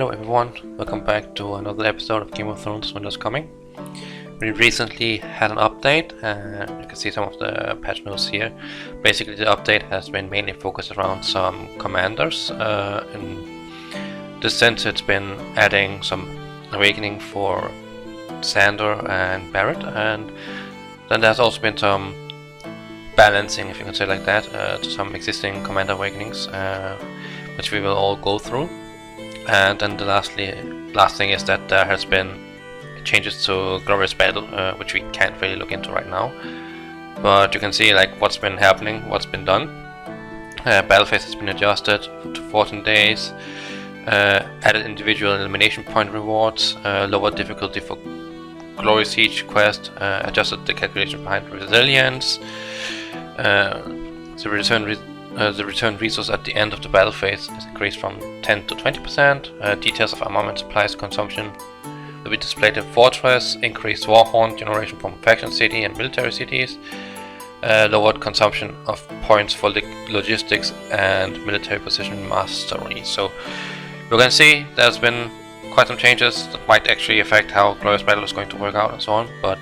Hello everyone, welcome back to another episode of Game of Thrones Winter's Coming. We recently had an update and you can see some of the patch notes here. Basically the update has been mainly focused around some commanders. In this sense it's been adding some awakening for Sandor and Barret, and then there's also been some balancing, if you can say like that, to some existing commander awakenings, which we will all go through. And then the last thing is that there has been changes to Glorious Battle, which we can't really look into right now. But you can see like what's been happening, what's been done. Battle phase has been adjusted to 14 days. Added individual elimination point rewards. Lower difficulty for Glory Siege quest. Adjusted the calculation behind resilience. The return resource at the end of the battle phase is increased from 10 to 20%. Details of armament supplies consumption will be displayed in Fortress. Increased Warhorn generation from faction city and military cities. Lowered consumption of points for logistics and military position mastery. So you can see there's been quite some changes that might actually affect how Glorious Battle is going to work out and so on, but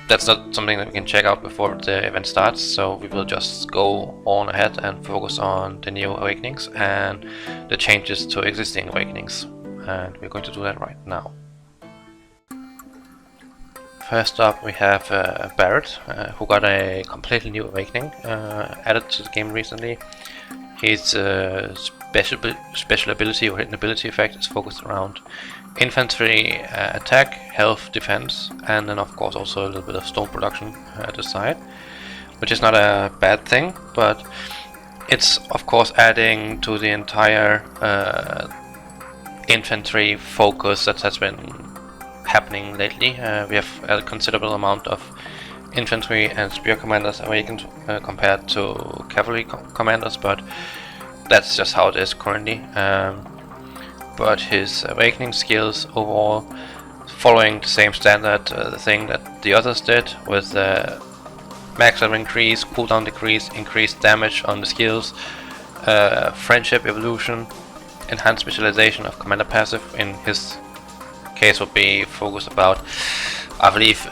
that's not something that we can check out before the event starts, so we will just go on ahead and focus on the new awakenings and the changes to existing awakenings, and we're going to do that right now. First up we have Barret, who got a completely new awakening added to the game recently. His special ability or hidden ability effect is focused around infantry attack, health, defense, and then of course also a little bit of stone production at the side, which is not a bad thing, but it's of course adding to the entire infantry focus that has been happening lately. We have a considerable amount of infantry and spear commanders awakened compared to cavalry commanders, but that's just how it is currently. But his awakening skills overall, following the same standard thing that the others did, with max level increase, cooldown decrease, increased damage on the skills, friendship evolution, enhanced specialization of commander passive. In his case would be focused about, I believe,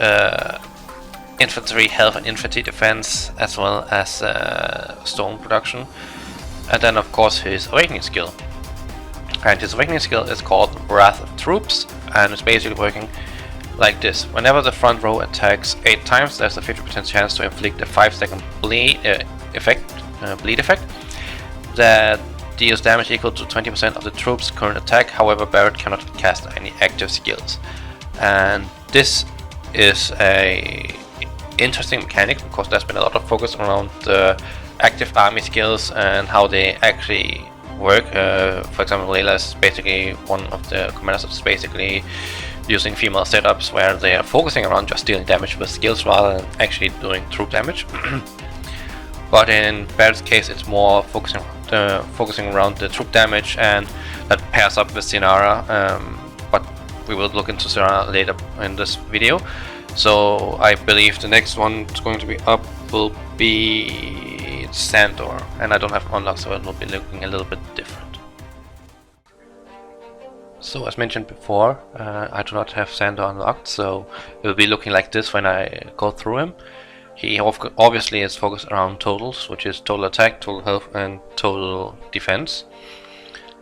infantry health and infantry defense, as well as stone production. And then of course his awakening skill. And his awakening skill is called Wrath of Troops, and it's basically working like this. Whenever the front row attacks 8 times, there's a 50% chance to inflict a 5-second bleed effect that deals damage equal to 20% of the troops' current attack. However, Barret cannot cast any active skills. And this is a interesting mechanic because there's been a lot of focus around the active army skills and how they actually work. For example, Layla is basically one of the commanders that's basically using female setups where they are focusing around just dealing damage with skills rather than actually doing troop damage. But in Barret's case it's more focusing around the troop damage, and that pairs up with Sinara, but we will look into Sinara later in this video. So I believe the next one that's going to be up will be Sandor, and I don't have unlocked, so it will be looking a little bit different. So as mentioned before, I do not have Sandor unlocked, so it will be looking like this when I go through him. He obviously is focused around totals, which is total attack, total health, and total defense.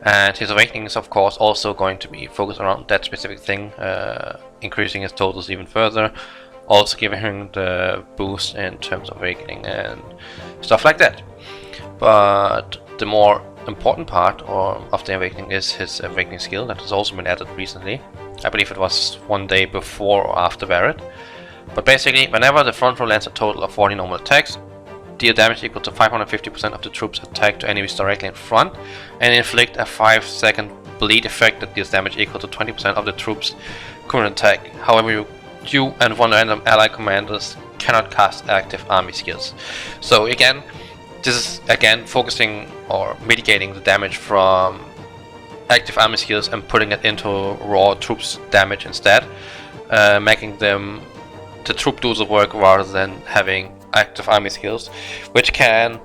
And his awakening is of course also going to be focused around that specific thing, increasing his totals even further, also giving him the boost in terms of awakening and stuff like that. But the more important part of the awakening is his awakening skill that has also been added recently. I believe it was one day before or after Barret. But basically, whenever the front row lands a total of 40 normal attacks, deal damage equal to 550% of the troops attacked to enemies directly in front, and inflict a 5-second bleed effect that deals damage equal to 20% of the troops' current attack. However, you and one random ally commanders cannot cast active army skills. So again, this is focusing or mitigating the damage from active army skills and putting it into raw troops damage instead, making them the troop do the work rather than having active army skills, which can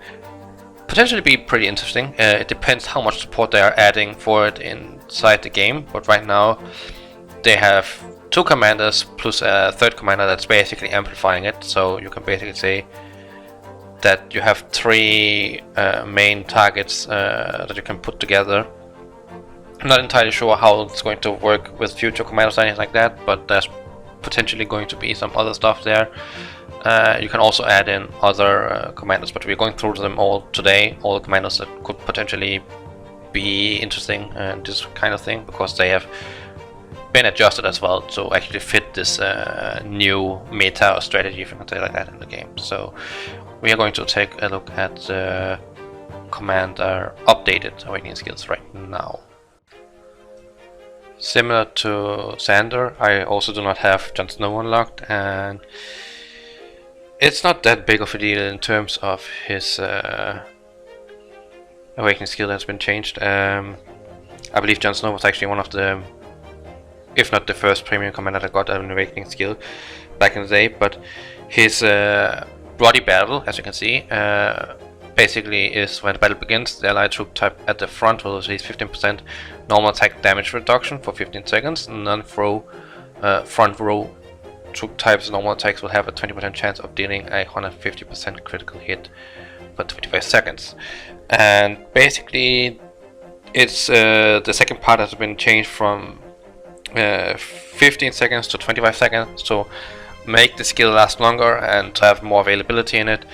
potentially be pretty interesting. It depends how much support they are adding for it inside the game, but right now they have 2 commanders plus a 3rd commander that's basically amplifying it, so you can basically say that you have 3 main targets that you can put together. I'm not entirely sure how it's going to work with future commanders or anything like that, but there's potentially going to be some other stuff there. You can also add in other commanders, but we're going through them all today, all the commanders that could potentially be interesting and this kind of thing, because they have been adjusted as well to actually fit this new meta or strategy, if you can say like that, in the game. So we are going to take a look at the commander updated awakening skills right now. Similar to Sandor, I also do not have Jon Snow unlocked, and it's not that big of a deal in terms of his awakening skill that has been changed. I believe Jon Snow was actually one of the, if not the first premium commander that got an awakening skill back in the day, but his bloody battle, as you can see, basically is when the battle begins, the allied troop type at the front will receive 15% normal attack damage reduction for 15 seconds, and non-throw front row troop types normal attacks will have a 20% chance of dealing a 150% critical hit for 25 seconds. And basically it's the second part has been changed from 15 seconds to 25 seconds to make the skill last longer and to have more availability in it.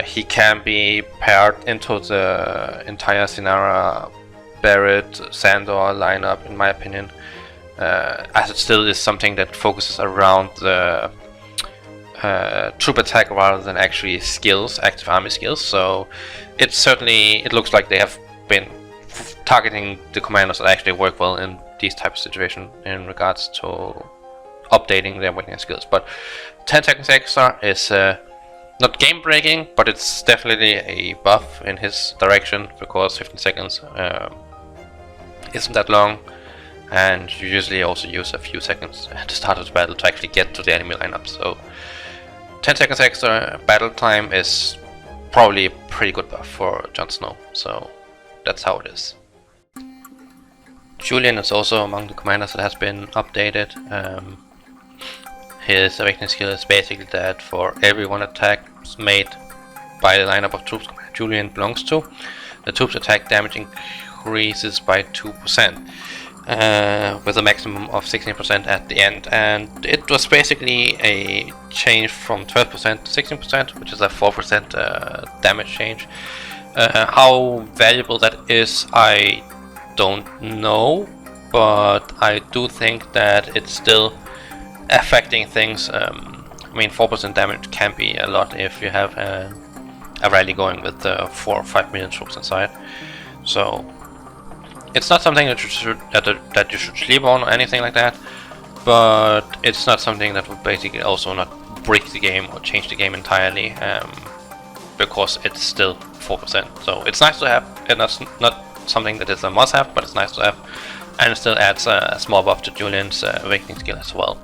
He can be paired into the entire Sinara, Barret, Sandor lineup, in my opinion, as it still is something that focuses around the troop attack rather than actually skills, active army skills. So it looks like they have been targeting the commanders that actually work well in these types of situations in regards to updating their awakening skills. But 10 seconds extra is not game breaking, but it's definitely a buff in his direction, because 15 seconds isn't that long, and you usually also use a few seconds at the start of the battle to actually get to the enemy lineup. So 10 seconds extra battle time is probably a pretty good buff for Jon Snow, so that's how it is. Julien is also among the commanders that has been updated. His awakening skill is basically that for every 1 attack made by the lineup of troops Julien belongs to, the troops attack damage increases by 2%, with a maximum of 16% at the end. And it was basically a change from 12% to 16%, which is a 4% damage change. How valuable that is, I don't know, but I do think that it's still affecting things. I mean, 4% damage can be a lot if you have a rally going with 4 or 5 million troops inside. So it's not something that you should sleep on or anything like that, but it's not something that would basically also not break the game or change the game entirely, because it's still 4%. So it's nice to have, and that's not something that is a must-have, but it's nice to have, and it still adds a small buff to Julien's awakening skill as well.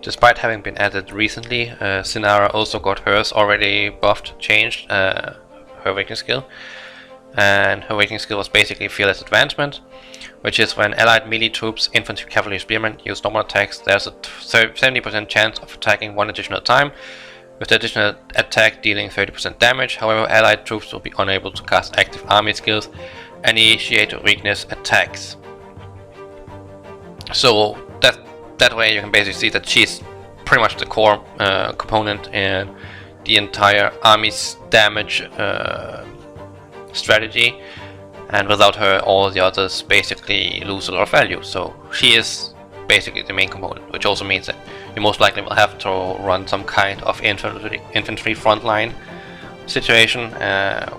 Despite having been added recently, Sinara also got hers already buffed, changed, her awakening skill. And her awakening skill was basically Fearless Advancement, which is when allied melee troops, infantry, cavalry, spearmen use normal attacks, there's a 70% chance of attacking 1 additional time, with the additional attack dealing 30% damage. However, allied troops will be unable to cast active army skills and initiate weakness attacks. So that way you can basically see that she's pretty much the core component in the entire army's damage strategy, and without her all the others basically lose a lot of value. So she is basically the main component, which also means that you most likely will have to run some kind of infantry frontline situation,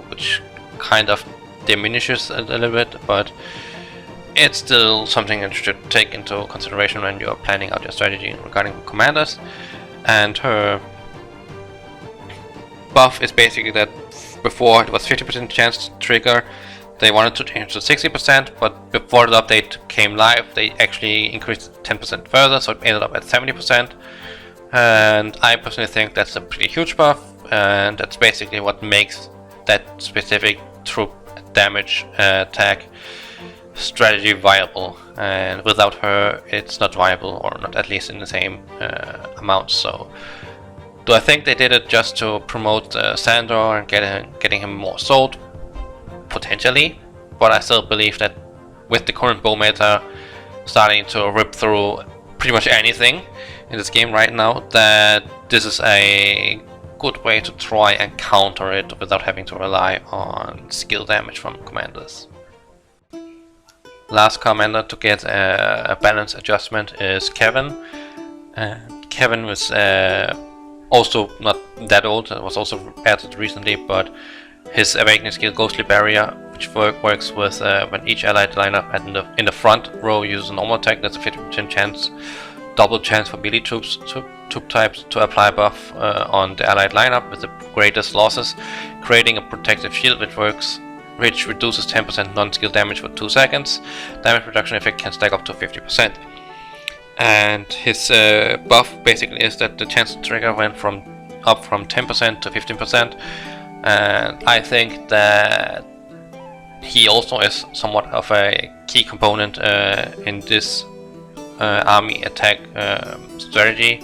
which kind of diminishes a little bit, but it's still something that you should take into consideration when you're planning out your strategy regarding commanders. And her buff is basically that before it was 50% chance to trigger, they wanted to change to 60%, but before the update came live, they actually increased 10% further, so it ended up at 70%. And I personally think that's a pretty huge buff, and that's basically what makes that specific troop damage attack strategy viable, and without her it's not viable, or not at least in the same amount. So do I think they did it just to promote Sandor and getting him more sold? Potentially, but I still believe that with the current bow meta starting to rip through pretty much anything in this game right now, that this is a good way to try and counter it without having to rely on skill damage from commanders. Last commander to get a balance adjustment is Kevin. Kevin was also not that old, it was also added recently, but his awakening skill Ghostly Barrier, which works with when each allied lineup in the front row uses a normal attack, that's a 50% chance, double chance for melee troops troop types to apply buff on the allied lineup with the greatest losses, creating a protective shield which reduces 10% non-skill damage for 2 seconds. Damage reduction effect can stack up to 50%. And his buff basically is that the chance to trigger went up from 10% to 15%. And I think that he also is somewhat of a key component in this army attack strategy.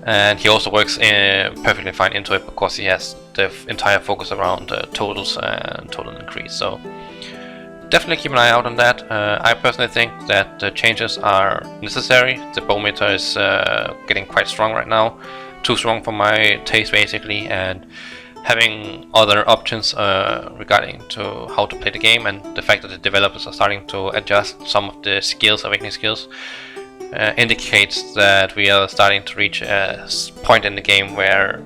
And he also works perfectly fine into it because he has the entire focus around totals and total increase. So definitely keep an eye out on that. I personally think that the changes are necessary. The bow meta is getting quite strong right now, too strong for my taste basically, and having other options regarding to how to play the game, and the fact that the developers are starting to adjust some of the skills, awakening skills, indicates that we are starting to reach a point in the game where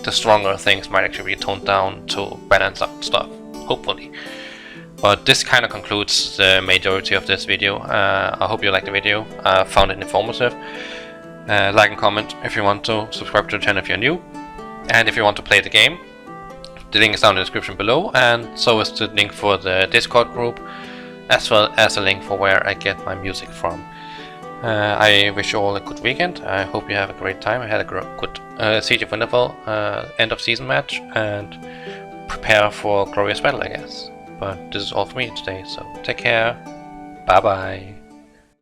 the stronger things might actually be toned down to balance out stuff, hopefully. But this kind of concludes the majority of this video. I hope you liked the video, found it informative. Like and comment if you want to, subscribe to the channel if you're new, and if you want to play the game, the link is down in the description below, and so is the link for the Discord group, as well as a link for where I get my music from. I wish you all a good weekend. I hope you have a great time. I had a good Siege of Winterfell end of season match, and prepare for glorious battle, I guess. But this is all for me today, so take care. Bye bye.